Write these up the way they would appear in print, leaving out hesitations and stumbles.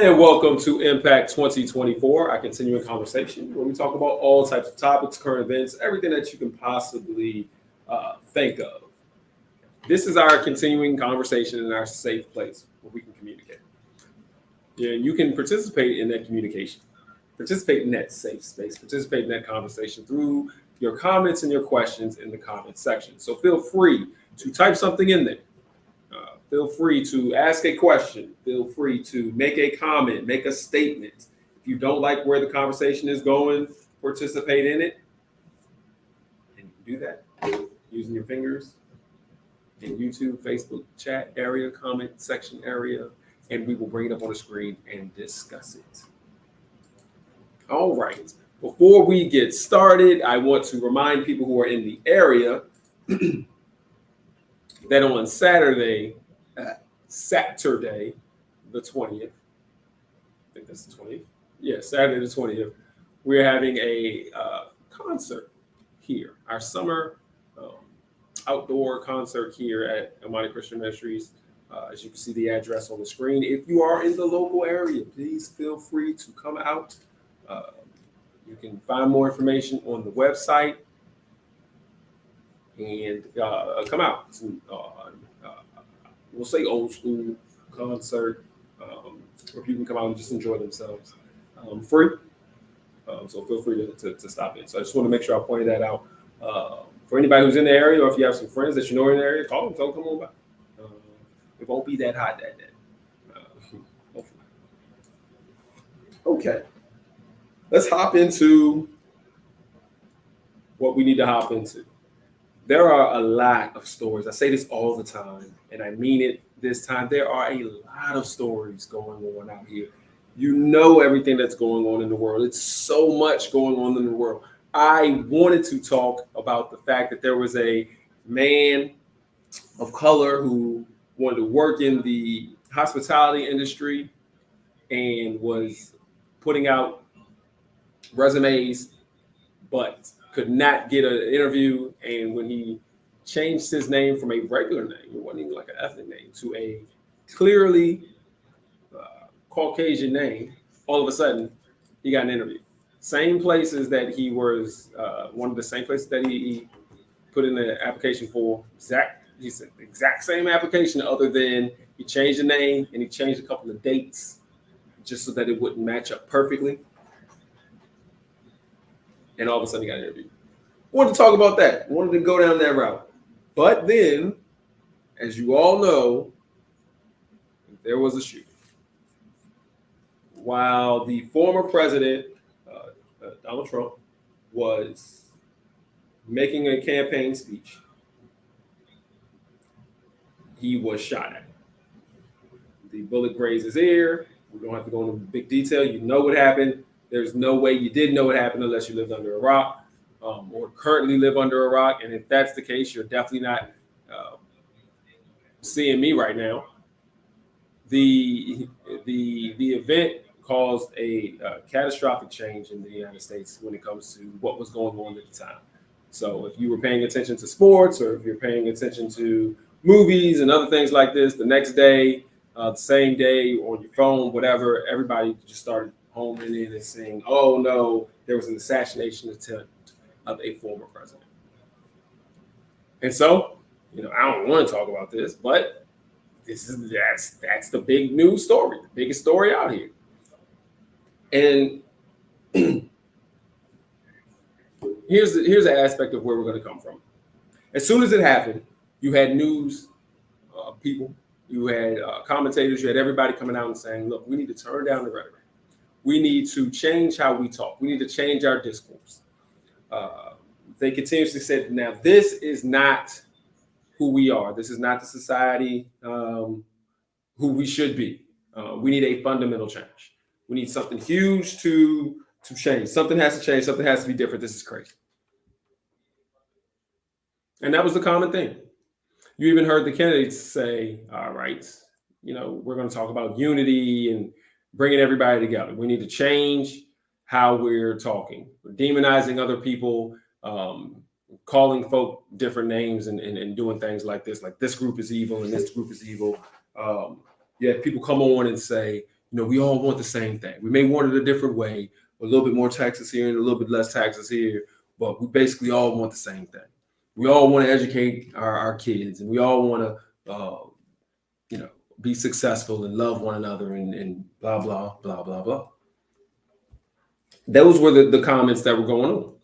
And welcome to Impact 2024, our continuing conversation where we talk about all types of topics, current events, everything that you can possibly think of. This is our continuing conversation in our safe place where we can communicate. Yeah, and you can participate in that communication, participate in that safe space, participate in that conversation through your comments and your questions in the comments section. So feel free to type something in there. Feel free to ask a question. Feel free to make a comment, make a statement. If you don't like where the conversation is going, participate in it. And you can do that using your fingers in YouTube, Facebook, chat area, comment section area, and we will bring it up on the screen and discuss it. All right. Before we get started, I want to remind people who are in the area that on Saturday, the 20th, I think that's the 20th. Yeah, Saturday the 20th, we're having a concert here, our summer outdoor concert here at Amani Christian Ministries. As you can see the address on the screen. If you are in the local area, please feel free to come out. You can find more information on the website and come out. We'll say old school concert where people can come out and just enjoy themselves free. So feel free to stop in. So I just want to make sure I pointed that out. For anybody who's in the area, or if you have some friends that you know in the area, call them, tell them come on by. It won't be that hot that day. Hopefully. Okay. Let's hop into what we need to hop into. There are a lot of stories. I say this all the time, and I mean it this time. There are a lot of stories going on out here. You know everything that's going on in the world. It's so much going on in the world. I wanted to talk about the fact that there was a man of color who wanted to work in the hospitality industry and was putting out resumes, but could not get an interview. And when he changed his name from a regular name, it wasn't even like an ethnic name, to a clearly Caucasian name, all of a sudden he got an interview. Same places that he was, one of the same places that he put in the application for, he said the exact same application, other than he changed the name and he changed a couple of dates just so that it wouldn't match up perfectly. And all of a sudden he got an interview. Wanted to talk about that. Wanted to go down that route. But then, as you all know, there was a shooting. While the former president, Donald Trump, was making a campaign speech, he was shot at. The bullet grazed his ear. We don't have to go into big detail. You know what happened. There's no way you didn't know what happened unless you lived under a rock or currently live under a rock. And if that's the case, you're definitely not seeing me right now. The event caused a catastrophic change in the United States when it comes to what was going on at the time. So if you were paying attention to sports, or if you're paying attention to movies and other things like this, the next day, the same day, on your phone, whatever, everybody just started homing in and saying, oh no, there was an assassination attempt of a former president. And so, I don't want to talk about this, but that's the big news story, the biggest story out here. And here's the aspect of where we're going to come from. As soon as it happened, you had news people, you had commentators, you had everybody coming out and saying, look, we need to turn down the rhetoric. We need to change how we talk. We need to change our discourse. They continuously said, now, this is not who we are. This is not the society who we should be. We need a fundamental change. We need something huge to change. Something has to change. Something has to be different. This is crazy. And that was the common thing. You even heard the candidates say, all right, we're going to talk about unity and bringing everybody together. We need to change how we're talking. We're demonizing other people, calling folk different names and doing things like this group is evil and this group is evil. You have people come on and say, we all want the same thing. We may want it a different way, a little bit more taxes here and a little bit less taxes here, but we basically all want the same thing. We all want to educate our kids, and we all want to, be successful and love one another and blah, blah, blah, blah, blah. Those were the comments that were going on.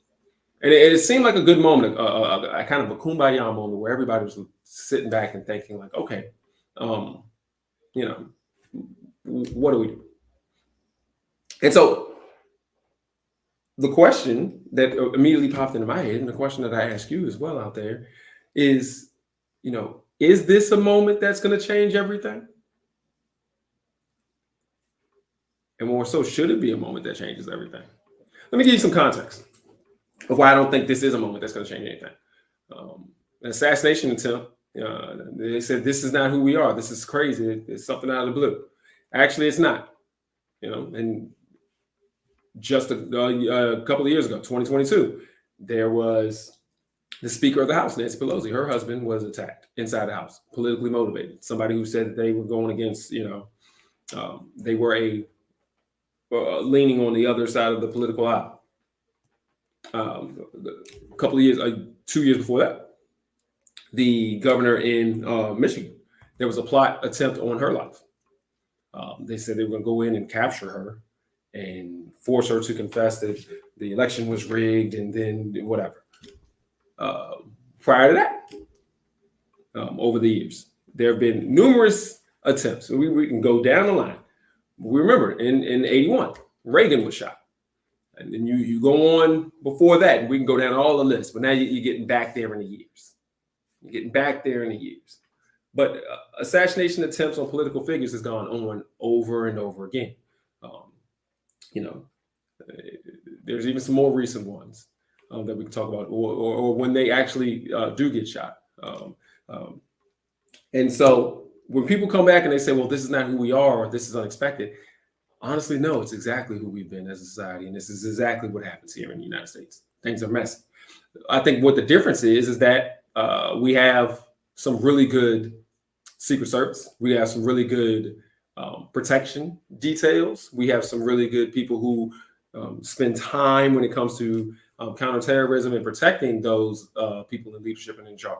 And it seemed like a good moment, a kind of a kumbaya moment where everybody was sitting back and thinking like, okay, what do we do? And so the question that immediately popped into my head, and the question that I ask you as well out there is, is this a moment that's going to change everything? And more so, should it be a moment that changes everything? Let me give you some context of why I don't think this is a moment that's going to change anything. An assassination attempt, they said this is not who we are. This is crazy. It's something out of the blue. Actually, it's not. And just a couple of years ago, 2022, there was the Speaker of the House, Nancy Pelosi. Her husband was attacked inside the House, politically motivated. Somebody who said that they were going against, they were leaning on the other side of the political aisle. A couple of years, 2 years before that, the governor in Michigan, there was a plot attempt on her life. They said they were going to go in and capture her and force her to confess that the election was rigged and then whatever. Prior to that, over the years, there have been numerous attempts. We can go down the line. We remember in 81, Reagan was shot. And then you go on before that, and we can go down all the lists. But now you're getting back there in the years. You're getting back there in the years. But assassination attempts on political figures has gone on over and over again. There's even some more recent ones that we can talk about, or when they actually do get shot. And so when people come back and they say, well, this is not who we are, or this is unexpected, honestly, no, it's exactly who we've been as a society. And this is exactly what happens here in the United States. Things are messy. I think what the difference is that we have some really good Secret Service. We have some really good protection details. We have some really good people who spend time when it comes to counterterrorism and protecting those people in leadership and in charge.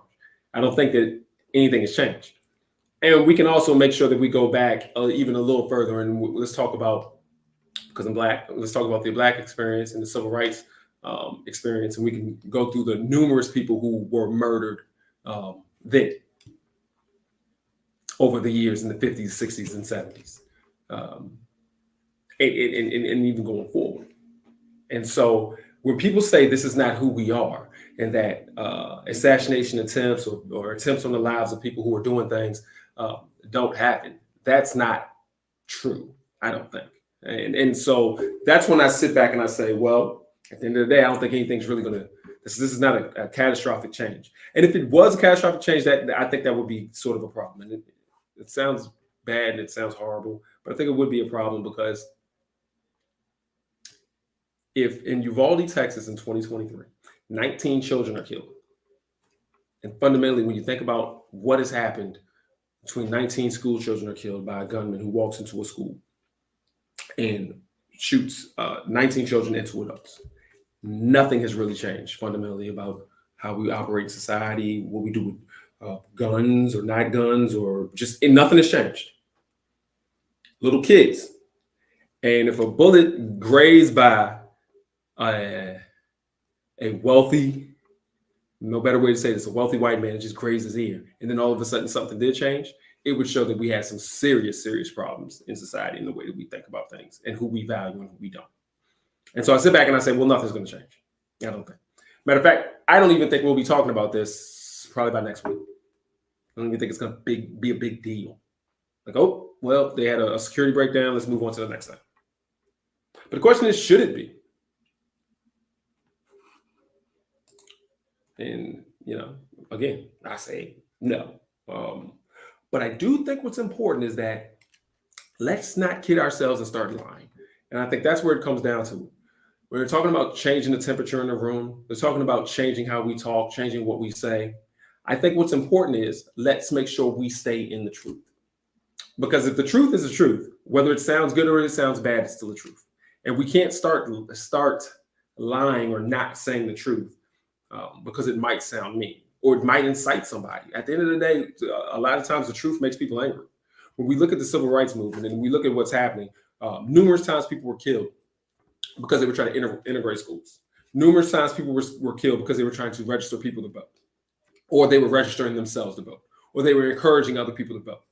I don't think that anything has changed. And we can also make sure that we go back even a little further. And let's talk about, because I'm Black, let's talk about the Black experience and the civil rights experience. And we can go through the numerous people who were murdered then over the years in the 50s, 60s, and 70s, and even going forward. And so when people say this is not who we are, and that assassination attempts or attempts on the lives of people who are doing things don't happen, that's not true, I don't think. And so that's when I sit back and I say, well, at the end of the day, I don't think anything's really going to, this is not a catastrophic change. And if it was a catastrophic change, that I think that would be sort of a problem. And it sounds bad and it sounds horrible, but I think it would be a problem because if in Uvalde, Texas in 2023, 19 children are killed. And fundamentally, when you think about what has happened, between 19 school children are killed by a gunman who walks into a school and shoots 19 children into adults. Nothing has really changed fundamentally about how we operate in society, what we do with guns or not guns, or just nothing has changed. Little kids. And if a bullet grazed by a wealthy, no better way to say this, a wealthy white man just grazed his ear, and then all of a sudden something did change, it would show that we had some serious, serious problems in society in the way that we think about things and who we value and who we don't. And so I sit back and I say, well, nothing's going to change. I don't think. Matter of fact, I don't even think we'll be talking about this probably by next week. I don't even think it's going to be a big deal. Like, oh, well, they had a security breakdown. Let's move on to the next thing. But the question is, should it be? And, again, I say no. But I do think what's important is that let's not kid ourselves and start lying. And I think that's where it comes down to. We're talking about changing the temperature in the room. We're talking about changing how we talk, changing what we say. I think what's important is let's make sure we stay in the truth. Because if the truth is the truth, whether it sounds good or it sounds bad, it's still the truth. And we can't start lying or not saying the truth because it might sound mean or it might incite somebody. At the end of the day, a lot of times the truth makes people angry. When we look at the civil rights movement and we look at what's happening, numerous times people were killed because they were trying to integrate schools. Numerous times people were killed because they were trying to register people to vote, or they were registering themselves to vote, or they were encouraging other people to vote.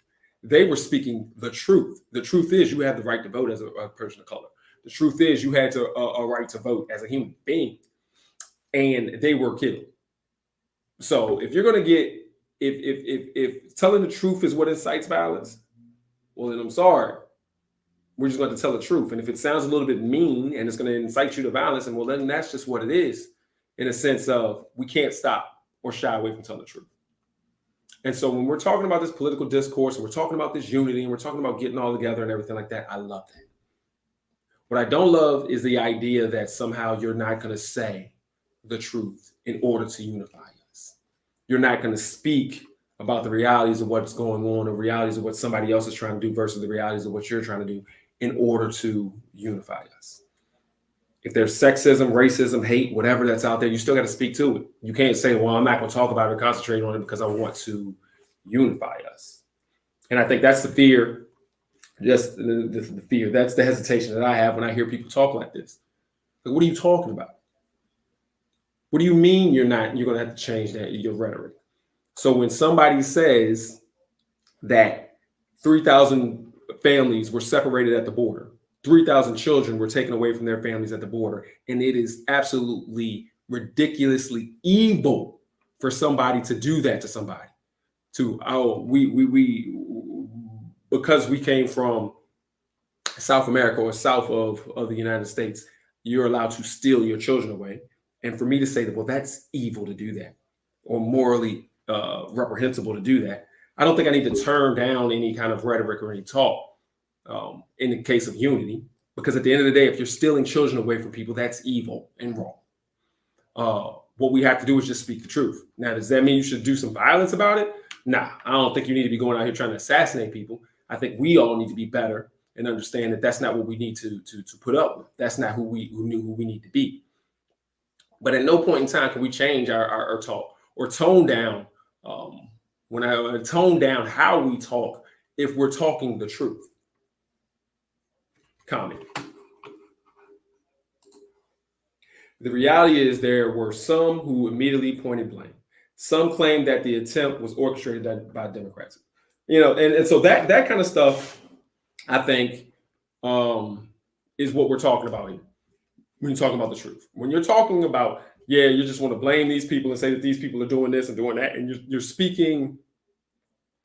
They were speaking the truth. The truth is you have the right to vote as a person of color. The truth is you had a right to vote as a human being, and they were killed. So if you're going to get, if telling the truth is what incites violence, well, then I'm sorry. We're just going to tell the truth. And if it sounds a little bit mean and it's going to incite you to violence, and well, then that's just what it is, in a sense of we can't stop or shy away from telling the truth. And so when we're talking about this political discourse and we're talking about this unity and we're talking about getting all together and everything like that, I love that. What I don't love is the idea that somehow you're not going to say the truth in order to unify us. You're not going to speak about the realities of what's going on, or realities of what somebody else is trying to do versus the realities of what you're trying to do in order to unify us. If there's sexism, racism, hate, whatever that's out there, you still got to speak to it. You can't say, well, I'm not going to talk about it or concentrate on it because I want to unify us. And I think that's the fear, just the fear. That's the hesitation that I have when I hear people talk like this. Like, what are you talking about? What do you mean you're going to have to change your rhetoric? So when somebody says that 3,000 families were separated at the border, 3,000 children were taken away from their families at the border, and it is absolutely ridiculously evil for somebody to do that to somebody. Because we came from South America or south of the United States, you're allowed to steal your children away. And for me to say that, well, that's evil to do that, or morally reprehensible to do that, I don't think I need to turn down any kind of rhetoric or any talk in the case of unity, because at the end of the day, if you're stealing children away from people, that's evil and wrong. What we have to do is just speak the truth. Now, does that mean you should do some violence about it? Nah, I don't think you need to be going out here trying to assassinate people. I think we all need to be better and understand that that's not what we need to put up with. That's not who we need to be. But at no point in time can we change our talk or tone down tone down how we talk if we're talking the truth. Comment. The reality is there were some who immediately pointed blame. Some claimed that the attempt was orchestrated by Democrats. And so that kind of stuff, I think, is what we're talking about here. When you're talking about the truth, when you're talking about, you just want to blame these people and say that these people are doing this and doing that, and you're speaking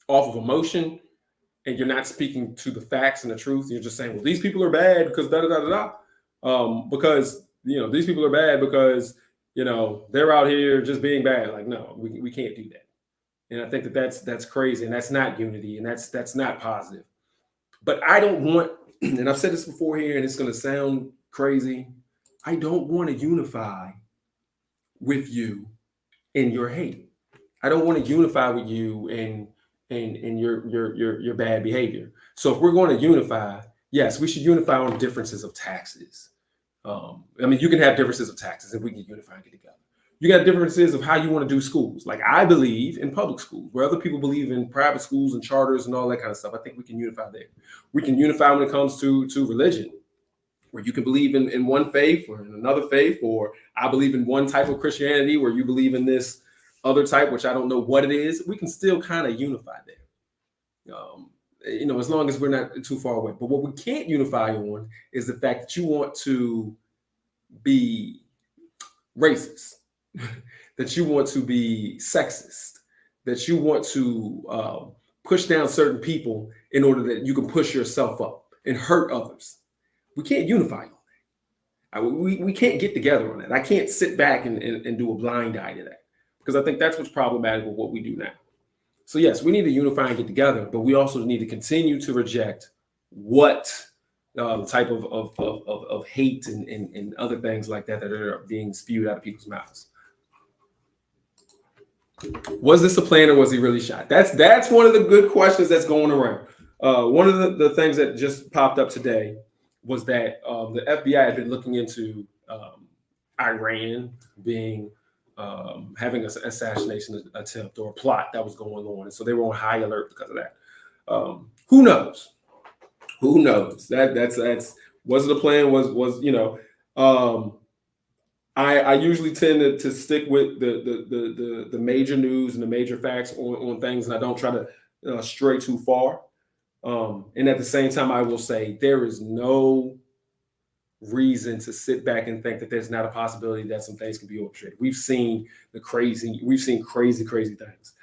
off of emotion, and you're not speaking to the facts and the truth. You're just saying, well, these people are bad because because these people are bad because they're out here just being bad. Like, no, we can't do that. And I think that's crazy, and that's not unity, and that's not positive. But I don't want, and I've said this before here, and it's going to sound crazy, I don't want to unify with you in your hate. I don't want to unify with you in your bad behavior. So if we're going to unify, yes, we should unify on differences of taxes. You can have differences of taxes if we can unify and get together. You got differences of how you want to do schools. Like, I believe in public schools, where other people believe in private schools and charters and all that kind of stuff. I think we can unify there. We can unify when it comes to religion, where you can believe in one faith or in another faith, or I believe in one type of Christianity where you believe in this other type, which I don't know what it is. We can still kind of unify there, as long as we're not too far away. But what we can't unify on is the fact that you want to be racist, that you want to be sexist, that you want to push down certain people in order that you can push yourself up and hurt others. We can't unify on that. We can't get together on that. I can't sit back and do a blind eye to that, because I think that's what's problematic with what we do now. So yes, we need to unify and get together, but we also need to continue to reject what type of hate and other things like that are being spewed out of people's mouths. Was this a plan, or was he really shot? That's one of the good questions that's going around. One of the things that just popped up today was that the FBI had been looking into Iran being having an assassination attempt or a plot that was going on, and so they were on high alert because of that. Who knows? Who knows? That's was it a plan? Was I usually tend to stick with the major news and the major facts on things, and I don't try to stray too far. And at the same time, I will say there is no reason to sit back and think that there's not a possibility that some things can be orchestrated. We've seen crazy things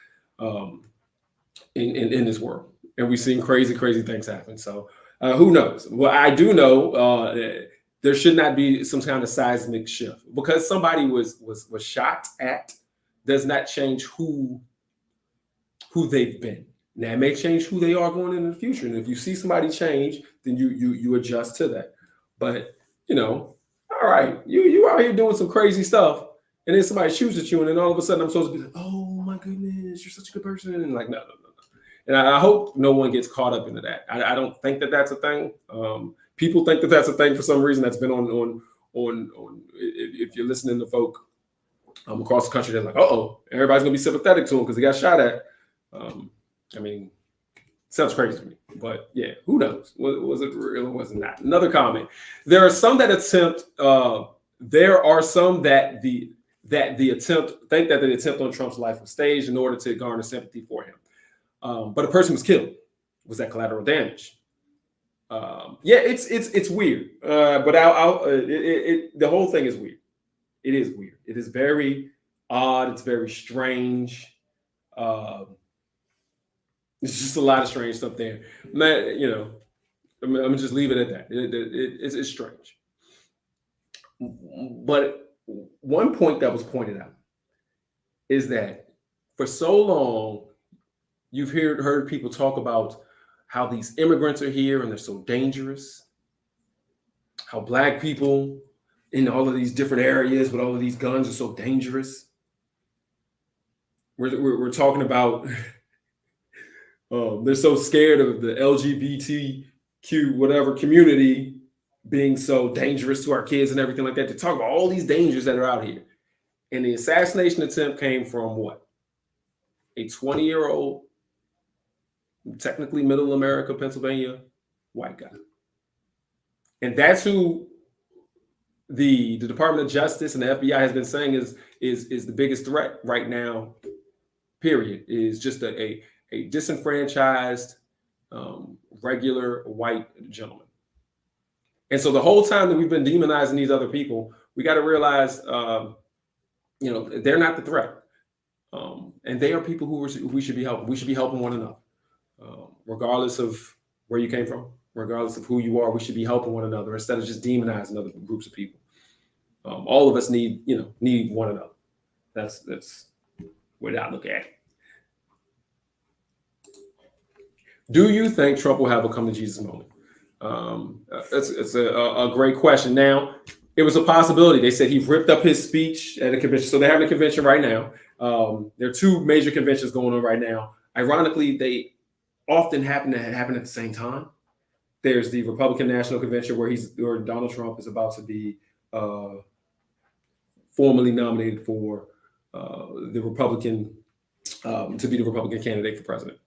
in this world, and we've seen crazy things happen. So who knows? Well, I do know there should not be some kind of seismic shift because somebody was shot at. Does not change who they've been. Now it may change who they are going into the future, and if you see somebody change, then you adjust to that. But all right, you out here doing some crazy stuff, and then somebody shoots at you, and then all of a sudden I'm supposed to be like, oh my goodness, you're such a good person, and like no. And I hope no one gets caught up into that. I don't think that that's a thing. People think that that's a thing for some reason. That's been on. If you're listening to folk across the country, they're like, everybody's gonna be sympathetic to him because he got shot at. I mean, sounds crazy to me, but yeah, who knows? Was it real or was it not? Another comment. There are some that attempt. There are some that the attempt on Trump's life was staged in order to garner sympathy for him. But a person was killed. Was that collateral damage? Yeah, it's weird. But the whole thing is weird. It is weird. It is very odd. It's very strange. It's just a lot of strange stuff there. Man, I'm gonna just leave it at that. It's strange. But one point that was pointed out is that for so long, you've heard people talk about how these immigrants are here and they're so dangerous, how Black people in all of these different areas with all of these guns are so dangerous. We're talking about they're so scared of the LGBTQ whatever community being so dangerous to our kids and everything like that. To talk about all these dangers that are out here. And the assassination attempt came from what? A 20-year-old, technically middle America, Pennsylvania, white guy. And that's who the Department of Justice and the FBI has been saying is the biggest threat right now, period, is just a disenfranchised, regular white gentleman. And so the whole time that we've been demonizing these other people, we got to realize, they're not the threat. And they are people who we should be helping. We should be helping one another. Regardless of where you came from, regardless of who you are, we should be helping one another instead of just demonizing other groups of people. All of us need one another. That's the way I look at it. Do you think Trump will have a come to Jesus moment? It's a great question. Now, it was a possibility. They said he ripped up his speech at a convention. So they're having a convention right now. There are two major conventions going on right now. Ironically, they often happen at the same time. There's the Republican National Convention where Donald Trump is about to be formally nominated for the Republican to be the Republican candidate for president.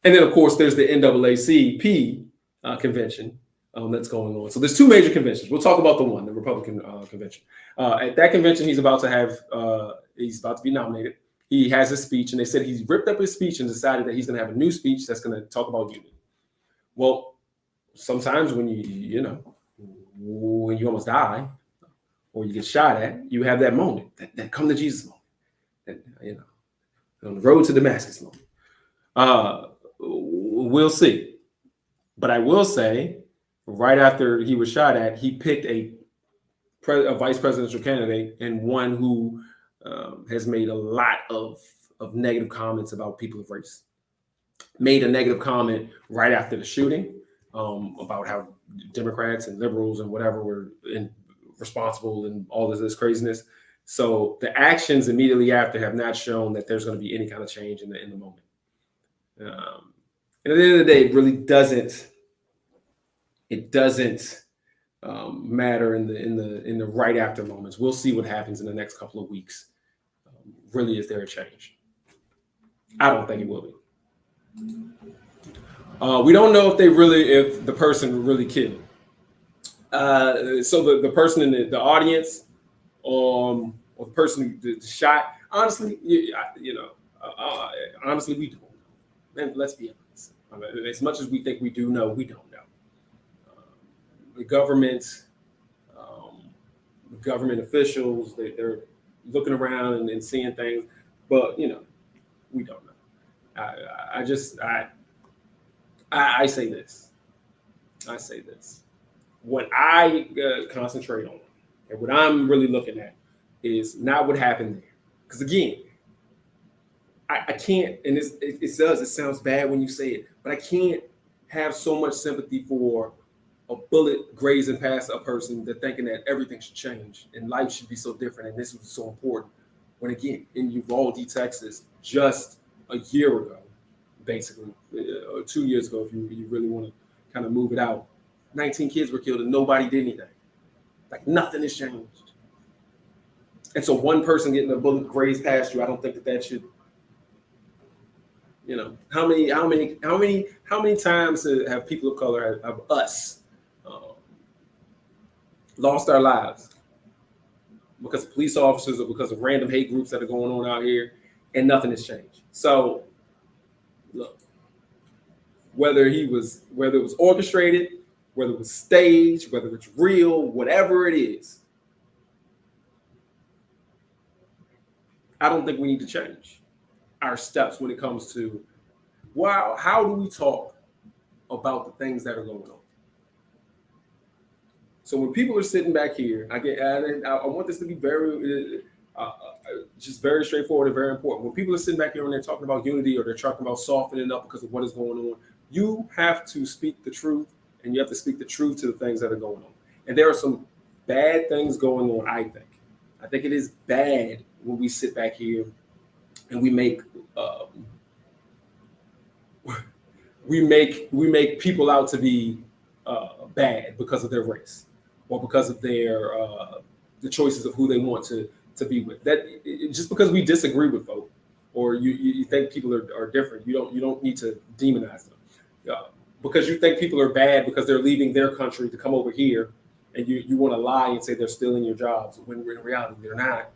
And then, of course, there's the NAACP convention that's going on. So there's two major conventions. We'll talk about the Republican convention. At that convention, he's about to be nominated. He has a speech, and they said he's ripped up his speech and decided that he's going to have a new speech that's going to talk about unity. Well, sometimes when when you almost die or you get shot at, you have that moment, that come to Jesus moment, on the road to Damascus moment. We'll see. But I will say, right after he was shot at, he picked a vice presidential candidate and one who has made a lot of negative comments about people of race. Made a negative comment right after the shooting about how Democrats and liberals and whatever were responsible and all of this craziness. So the actions immediately after have not shown that there's going to be any kind of change in the moment. And at the end of the day, it really doesn't. It doesn't matter in the right after moments. We'll see what happens in the next couple of weeks. Really, is there a change? I don't think it will be. We don't know if the person really killed. So the person in the audience, or the person who shot. Honestly, honestly, we don't know. And let's be honest. I mean, as much as we think we do know, we don't know. The government officials, they're looking around and seeing things, but we don't know. I say this. What I concentrate on and what I'm really looking at is not what happened there. Because again, I can't, and it sounds bad when you say it, but I can't have so much sympathy for a bullet grazing past a person that thinking that everything should change and life should be so different and this was so important. When again, in Uvalde, Texas, just a year ago, basically, or 2 years ago, if you really want to kind of move it out, 19 kids were killed and nobody did anything. Like nothing has changed. And so one person getting a bullet grazed past you, I don't think that should. How many times have people of color, have us, lost our lives because of police officers or because of random hate groups that are going on out here, and nothing has changed. So, look, whether it was orchestrated, whether it was staged, whether it's real, whatever it is, I don't think we need to change our steps when it comes to, wow, how do we talk about the things that are going on? So when people are sitting back here, I want this to be very, just very straightforward and very important. When people are sitting back here and they're talking about unity or they're talking about softening up because of what is going on, you have to speak the truth, and you have to speak the truth to the things that are going on. And there are some bad things going on, I think. I think it is bad when we sit back here and we make people out to be bad because of their race or because of their the choices of who they want to be with. That just because we disagree with folk or you think people are different, you don't need to demonize them. Because you think people are bad because they're leaving their country to come over here, and you want to lie and say they're stealing your jobs when in reality they're not.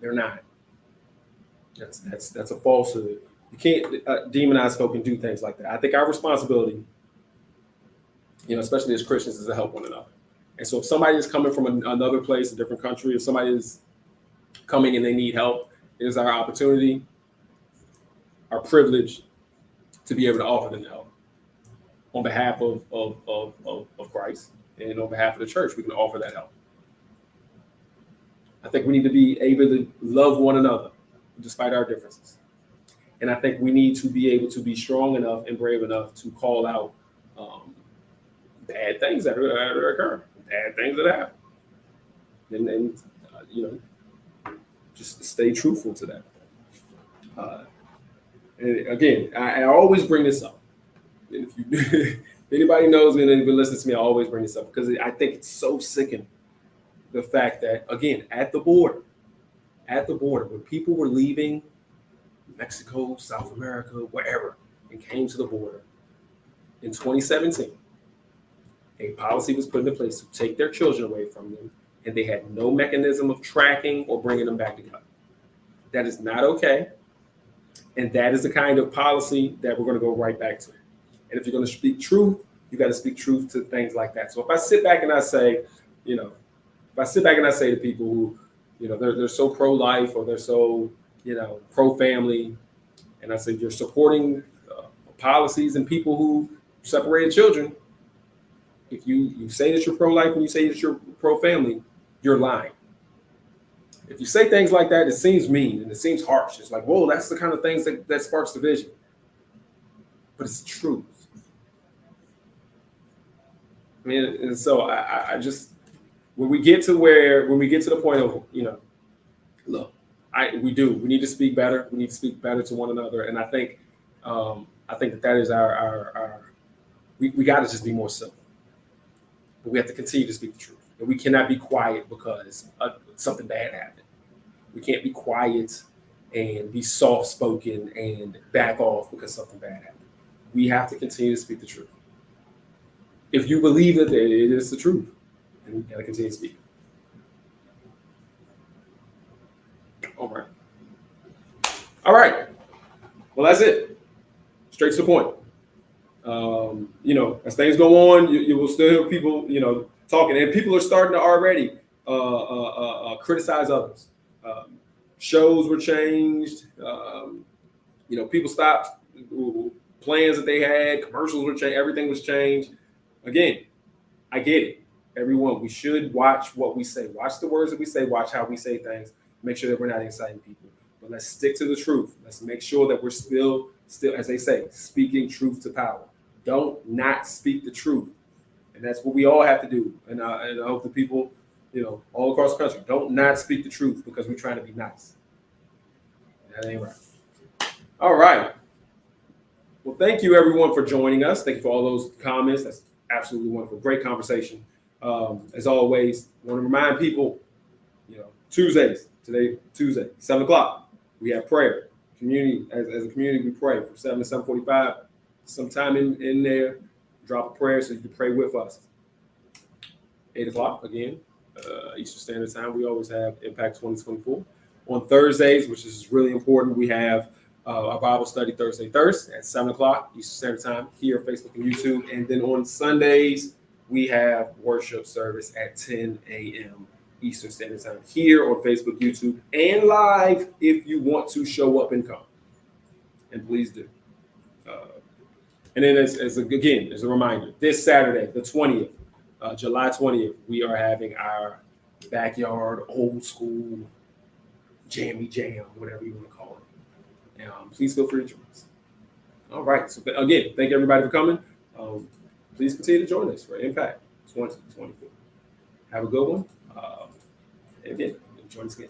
They're not. That's a falsehood. You can't demonize folk and do things like that. I think our responsibility, especially as Christians, is to help one another. And so if somebody is coming from another place, a different country, if somebody is coming and they need help, it is our opportunity, our privilege to be able to offer them help on behalf of Christ and on behalf of the church. We can offer that help. I think we need to be able to love one another despite our differences. And I think we need to be able to be strong enough and brave enough to call out bad things that are occurring, bad things that happen. And just stay truthful to that. And again, I always bring this up. And if anybody knows me and anybody listens to me, I always bring this up because I think it's so sickening. The fact that, again, at the border, when people were leaving Mexico, South America, wherever, and came to the border in 2017, a policy was put into place to take their children away from them, and they had no mechanism of tracking or bringing them back together. That is not okay, and that is the kind of policy that we're going to go right back to. And if you're going to speak truth, you got to speak truth to things like that. So if I sit back and I say, to people who, they're so pro-life or they're so, pro-family, and I say you're supporting policies and people who separated children, if you say that you're pro-life and you say that you're pro-family, you're lying. If you say things like that, it seems mean and it seems harsh. It's like, whoa, that's the kind of things that sparks division. But it's the truth. I mean, and so I just, when we get to the point of, look, we need to speak better. We need to speak better to one another. And I think I think that is our we got to just be more simple. But we have to continue to speak the truth. And we cannot be quiet because something bad happened. We can't be quiet and be soft-spoken and back off because something bad happened. We have to continue to speak the truth. If you believe that it is the truth, then we got to continue to speak. All right. Well, that's it. Straight to the point. As things go on, you will still hear people, talking, and people are starting to already criticize others. Shows were changed. People stopped plans that they had. Commercials were changed. Everything was changed. Again, I get it. Everyone, we should watch what we say. Watch the words that we say. Watch how we say things. Make sure that we're not inciting people. But let's stick to the truth. Let's make sure that we're still, as they say, speaking truth to power. Don't not speak the truth. And that's what we all have to do. And I hope the people, all across the country, don't not speak the truth because we're trying to be nice. That ain't right. All right. Well, thank you, everyone, for joining us. Thank you for all those comments. That's absolutely wonderful. Great conversation. As always, I want to remind people, Tuesdays, today, Tuesday, 7 o'clock, we have prayer. Community, as a community, we pray from 7 to 7:45. Sometime in there, drop a prayer so you can pray with us. 8 o'clock, again, Eastern Standard Time. We always have Impact 2024. On Thursdays, which is really important, we have our Bible study Thursday at 7 o'clock Eastern Standard Time here on Facebook and YouTube. And then on Sundays, we have worship service at 10 a.m. Eastern Standard Time here on Facebook, YouTube, and live if you want to show up and come. And please do. And then as a reminder, this Saturday, the 20th, July 20th, we are having our backyard old school jammy jam, whatever you want to call it. And please feel free to join us. All right. So again, thank everybody for coming. Please continue to join us for Impact 2024. Have a good one. And again, join us again.